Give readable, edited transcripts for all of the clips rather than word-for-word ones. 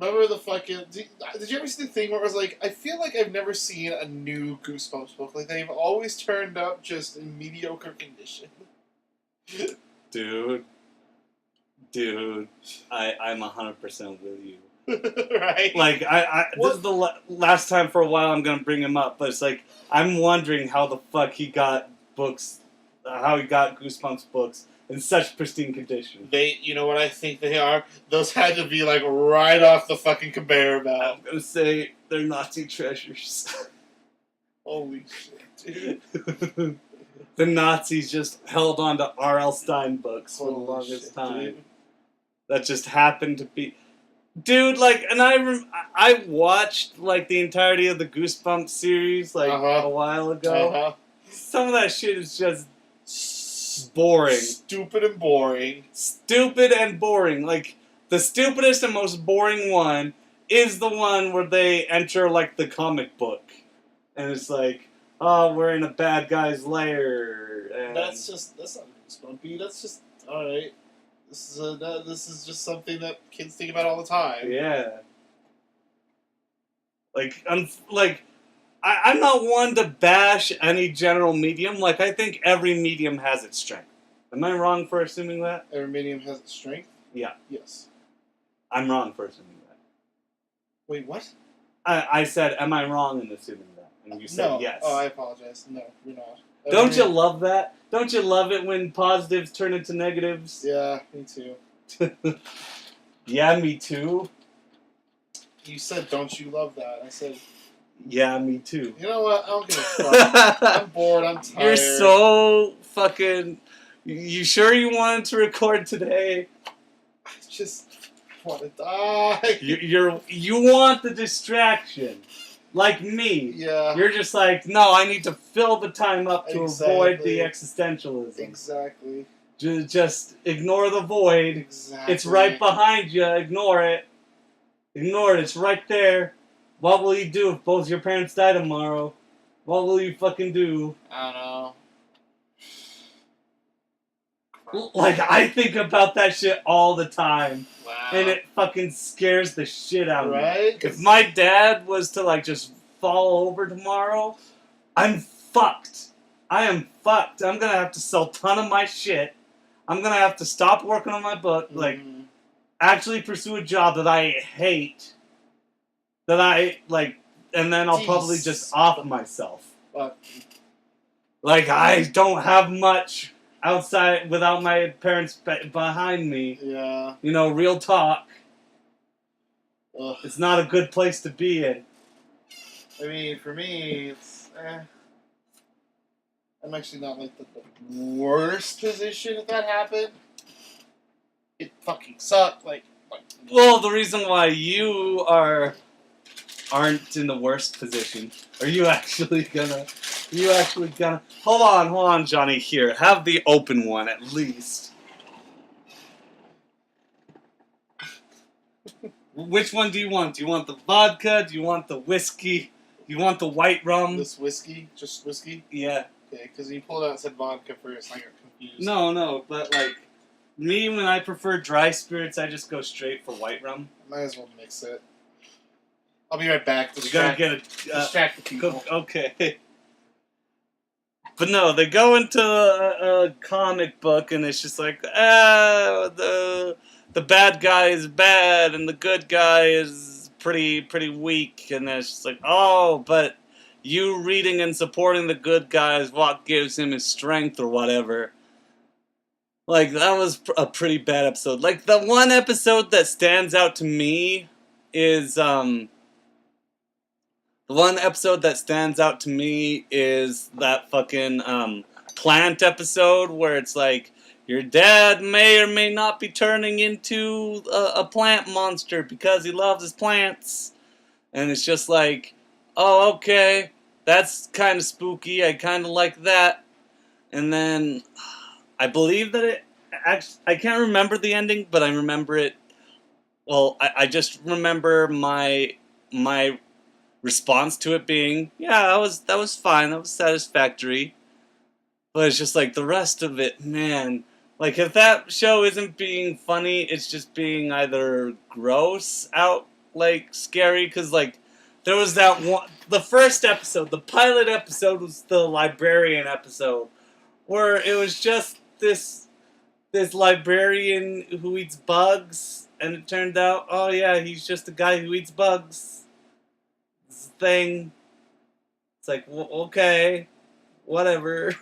Remember the fucking... Did you ever see the thing where it was like, I feel like I've never seen a new Goosebumps book. Like, they've always turned up just in mediocre condition. Dude, I'm 100% with you. Right? Like, this is the last time for a while I'm gonna bring him up, but it's like, I'm wondering how the fuck he got books, how he got Goosebumps books in such pristine condition. You know what I think they are? Those had to be, like, right off the fucking conveyor belt. I'm gonna say they're Nazi treasures. Holy shit, dude. The Nazis just held on to R.L. Stein books for the Holy longest shit, time. dude. That just happened to be... Dude, like, and I watched, like, the entirety of the Goosebumps series, like, a while ago. Some of that shit is just boring. Stupid and boring. Stupid and boring. Like, the stupidest and most boring one is the one where they enter, like, the comic book. And it's like, oh, we're in a bad guy's lair. And That's not Goosebumpy. That's just, alright. This is just something that kids think about all the time. Yeah. Like, I'm not one to bash any general medium. Like, I think every medium has its strength. Am I wrong for assuming that? Every medium has its strength? Yeah. Yes. I'm wrong for assuming that. Wait, what? I said, am I wrong in assuming that? And you said yes. Oh, I apologize. No, you're not. Don't you love that? Don't you love it when positives turn into negatives? Yeah, me too. Yeah, me too. You said, don't you love that? I said... Yeah, me too. You know what? I don't give a fuck. I'm bored. I'm tired. You're so fucking... You sure you wanted to record today? I just want to die. You want the distraction. Like me. Yeah. You're just like, no, I need to fill the time up to avoid the existentialism. Exactly. Just ignore the void. Exactly. It's right behind you. Ignore it. Ignore it. It's right there. What will you do if both your parents die tomorrow? What will you fucking do? I don't know. Like, I think about that shit all the time. Wow. And it fucking scares the shit out of me. Right? If my dad was to, like, just fall over tomorrow, I'm fucked. I am fucked. I'm gonna have to sell a ton of my shit. I'm gonna have to stop working on my book, like, actually pursue a job that I hate. That I, like, and then I'll probably just off myself. Like, I don't have much outside without my parents behind me. Yeah. You know, real talk. Ugh. It's not a good place to be in. I mean, for me, it's, I'm actually not, like, the worst position if that happened. It fucking sucked, like... Well, the reason why you aren't in the worst position, are you actually gonna... Hold on, Johnny, here. Have the open one, at least. Which one do you want? Do you want the vodka? Do you want the whiskey? Do you want the white rum? This whiskey? Just whiskey? Yeah. Okay, because you pulled out and said vodka first, I got confused. No, but, like, me, when I prefer dry spirits, I just go straight for white rum. Might as well mix it. I'll be right back. Distract the people. Okay. But no, they go into a comic book, and it's just like, the bad guy is bad, and the good guy is pretty weak, and it's just like, oh, but you reading and supporting the good guy is what gives him his strength or whatever. Like, that was a pretty bad episode. Like, the one episode that stands out to me is, that fucking, plant episode where it's like, your dad may or may not be turning into a plant monster because he loves his plants. And it's just like, oh, okay, that's kind of spooky, I kind of like that. And then, I believe that it, actually, I can't remember the ending, but I remember it, well, I just remember my response to it being, yeah, that was fine, that was satisfactory. But it's just like, the rest of it, man, like, if that show isn't being funny, it's just being either gross out like scary because like there was that one. The first episode, the pilot episode, was the librarian episode, where it was just this librarian who eats bugs, and it turned out, oh yeah, he's just a guy who eats bugs. This thing. It's like, well, okay, whatever.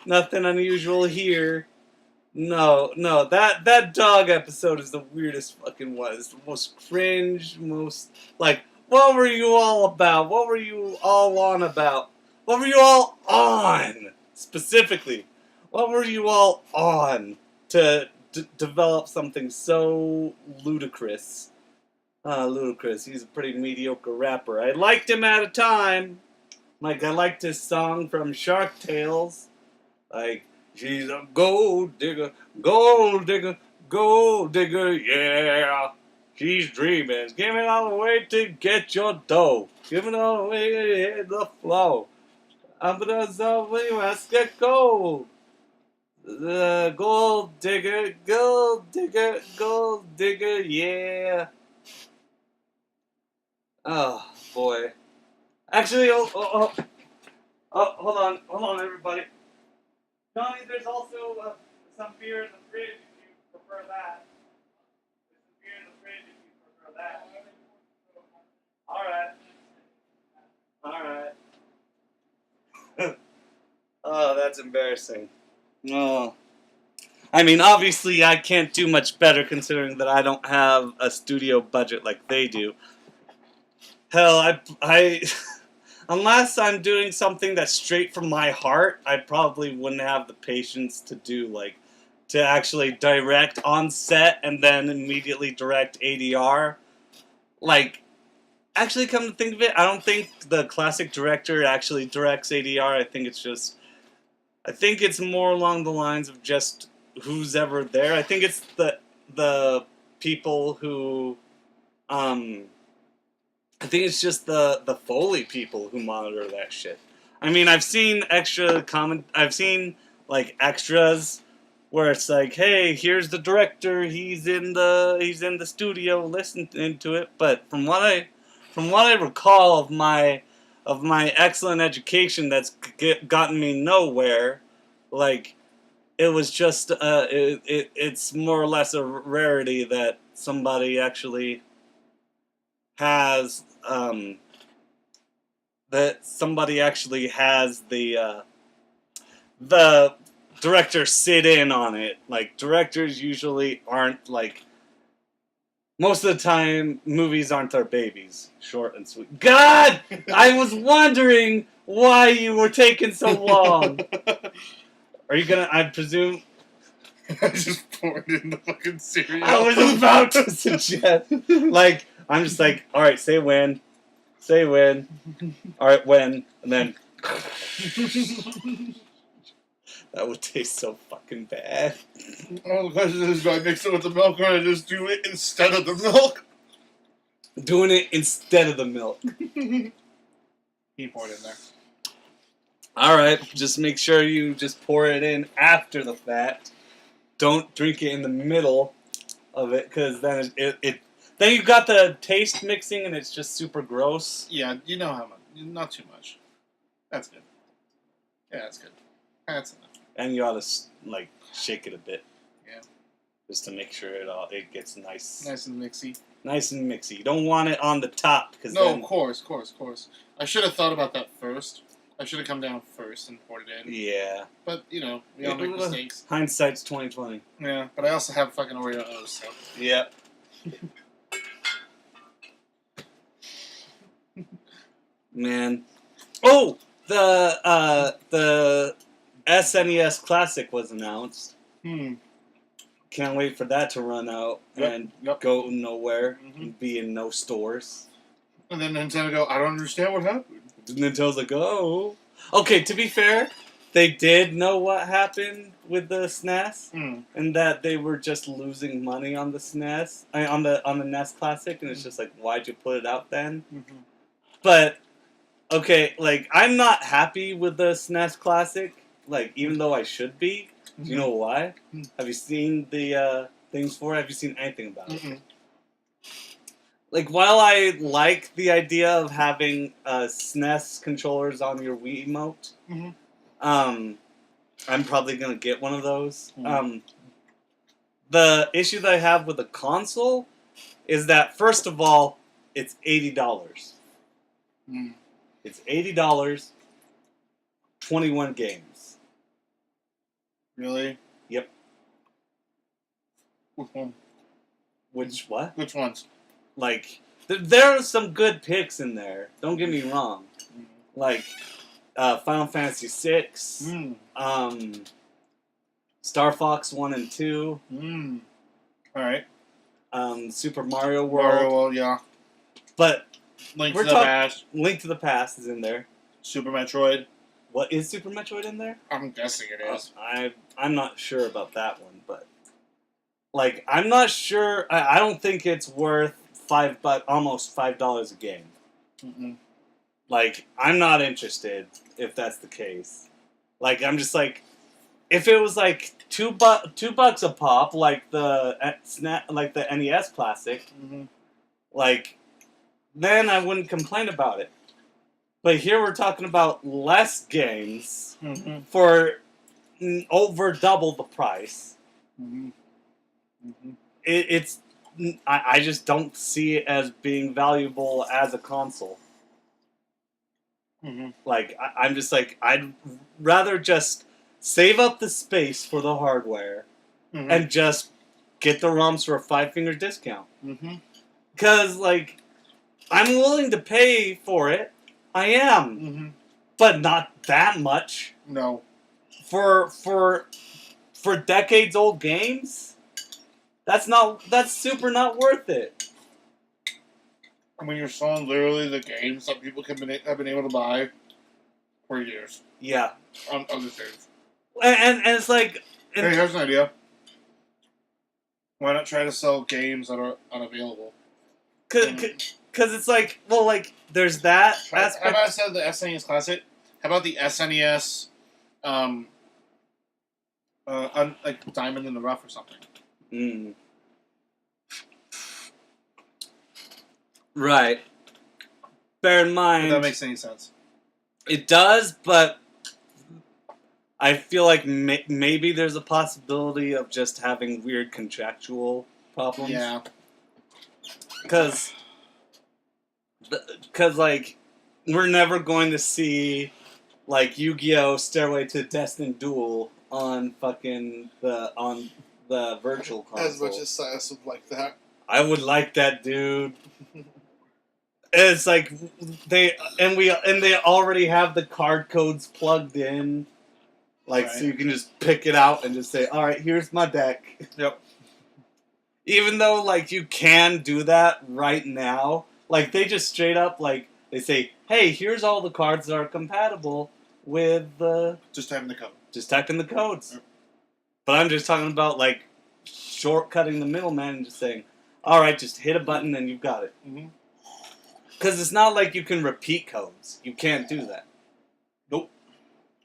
Nothing unusual here. No, that dog episode is the weirdest fucking one. It's the most cringe, most, like, what were you all about? What were you all on about? What were you all on, specifically? What were you all on to develop something so ludicrous? Ludicrous. He's a pretty mediocre rapper. I liked him at a time. Like, I liked his song from Shark Tales. Like, she's a gold digger, gold digger, gold digger, yeah. She's dreaming, giving all the way to get your dough. Giving all the way to hit the flow. I'm gonna solve when you ask get gold. The gold digger, gold digger, gold digger, yeah. Oh, boy. Actually, hold on, everybody. Johnny, there's also some beer in the fridge if you prefer that. There's some beer in the fridge if you prefer that. Alright. Oh, that's embarrassing. Oh. I mean, obviously I can't do much better considering that I don't have a studio budget like they do. Hell, I unless I'm doing something that's straight from my heart, I probably wouldn't have the patience to do, like, to actually direct on set and then immediately direct ADR. Like, actually, come to think of it, I don't think the classic director actually directs ADR. I think it's more along the lines of just who's ever there. I think it's the people who, I think it's just the Foley people who monitor that shit. I mean, I've seen I've seen, like, extras where it's like, hey, here's the director, he's in the studio, listen to it. But from what I recall of my excellent education that's gotten me nowhere, like, it was just it's more or less a rarity that somebody actually has the director sit in on it. Like, directors usually aren't, like, most of the time movies aren't their babies. Short and sweet. God! I was wondering why you were taking so long. Are you gonna, I presume... I just poured in the fucking cereal. I was about to suggest, like, I'm just like, alright, say when. Say when. Alright, when. And then... That would taste so fucking bad. Oh, the question is, do I mix it with the milk or do I just do it instead of the milk? Doing it instead of the milk. He poured in there. Alright, just make sure you just pour it in after the fact. Don't drink it in the middle of it, because then then you've got the taste mixing and it's just super gross. Yeah, you know how much. Not too much. That's good. Yeah, that's good. That's enough. And you ought to, like, shake it a bit. Yeah. Just to make sure it gets nice. Nice and mixy. Nice and mixy. You don't want it on the top. No, of course. I should have thought about that first. I should have come down first and poured it in. Yeah. But, you know, we all make mistakes. Hindsight's 20/20. Yeah, but I also have fucking Oreo O's, so. Yep. Man. Oh! The SNES Classic was announced. Can't wait for that to run out and go nowhere and be in no stores. And then Nintendo go, I don't understand what happened. Nintendo's like, oh. Okay, to be fair, they did know what happened with the SNES, and that they were just losing money on the SNES, on the NES Classic, and it's just like, why'd you put it out then? But, okay, like, I'm not happy with the SNES Classic, like, even though I should be. Do you know why? Have you seen the things for it? Have you seen anything about it? Like, while I like the idea of having SNES controllers on your Wii Emote, Mm-hmm. I'm probably gonna get one of those. Mm. The issue that I have with a console is that, first of all, it's $80. Mm. It's $80, 21 games. Really? Yep. Which one? What? Which ones? Like, there are some good picks in there. Don't get me wrong. Mm. Like, Final Fantasy VI, Mm. Star Fox 1 and 2, Mm. All right. Super Mario World. Mario World, yeah. But Link we're to the Past. Link to the Past is in there. Super Metroid. What, is Super Metroid in there? I'm guessing it is. I'm not sure about that one, but like, I'm not sure. I don't think it's worth almost $5 a game. Mm-mm. Like, I'm not interested if that's the case. Like, I'm just like, if it was like $2 a pop, like the NES Classic, Mm-hmm. like, then I wouldn't complain about it. But here we're talking about less games Mm-hmm. for over double the price. Mm-hmm. Mm-hmm. I just don't see it as being valuable as a console. Mm-hmm. Like, I'm just like, I'd rather just save up the space for the hardware Mm-hmm. and just get the ROMs for a 5-finger discount. Mm-hmm. Because, like, I'm willing to pay for it. I am. Mm-hmm. But not that much. No. For decades old games, that's super not worth it. I mean, you're selling literally the games that people have been able to buy for years. Yeah. On other things. And it's like... Hey, here's an idea. Why not try to sell games that are unavailable? Because it's like, well, like, there's that aspect. How about instead of the SNES Classic? How about the SNES, like Diamond in the Rough or something? Mm. Right. Bear in mind... If that makes any sense. It does, but I feel like maybe there's a possibility of just having weird contractual problems. Yeah. Because, like, we're never going to see, like, Yu-Gi-Oh! Stairway to Destiny Duel on the virtual console. As much as Silas would like that. I would like that, dude. It's like they already have the card codes plugged in, like, right. So you can just pick it out and just say, "All right, here's my deck." Yep. Even though, like, you can do that right now, like, they just straight up, like, they say, "Hey, here's all the cards that are compatible with the." Just type in the code. Just type in the codes. Yep. But I'm just talking about, like, shortcutting the middleman and just saying, "All right, just hit a button and you've got it." Mm-hmm. Because it's not like you can repeat codes. You can't do that. Nope.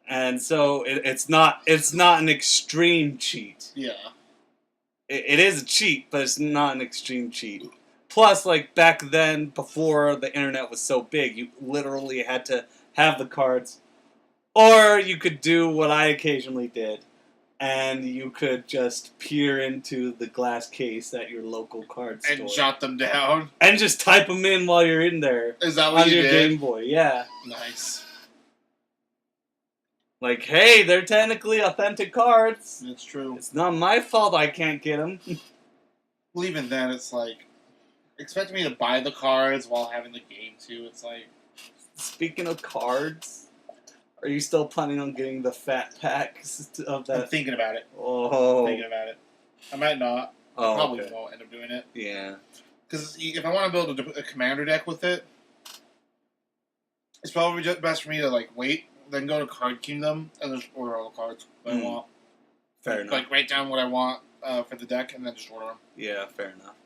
And so it's not an extreme cheat. Yeah. It is a cheat, but it's not an extreme cheat. Plus, like, back then, before the internet was so big, you literally had to have the cards. Or you could do what I occasionally did. And you could just peer into the glass case at your local card store. And jot them down. And just type them in while you're in there. Is that what you did? On your Game Boy, yeah. Nice. Like, hey, they're technically authentic cards. That's true. It's not my fault I can't get them. Well, even then, it's like, expect me to buy the cards while having the game, too. It's like... Speaking of cards... Are you still planning on getting the fat packs of that? I'm thinking about it. Oh. I'm thinking about it. I might not. Oh, I probably okay. won't end up doing it. Yeah. Because if I want to build a commander deck with it, it's probably just best for me to, like, wait, then go to Card Kingdom, and just order all the cards that I want. Fair enough. Like, write down what I want for the deck, and then just order them. Yeah, fair enough.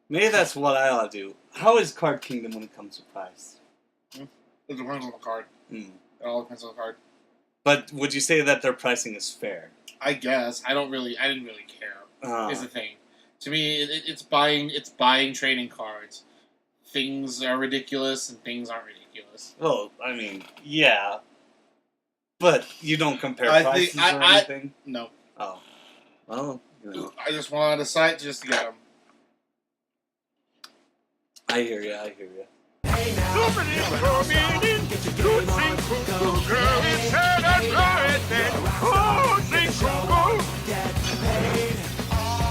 Maybe that's what I ought to do. How is Card Kingdom when it comes to price? It depends on the card. Mm. It all depends on the card. But would you say that their pricing is fair? I guess. I didn't really care, is the thing. To me, it's buying trading cards. Things are ridiculous and things aren't ridiculous. Well, I mean, yeah. But you don't compare I prices think- or I- anything? No. Oh. Well, you know. I just wanted a site just to get them. I hear you. Hey now,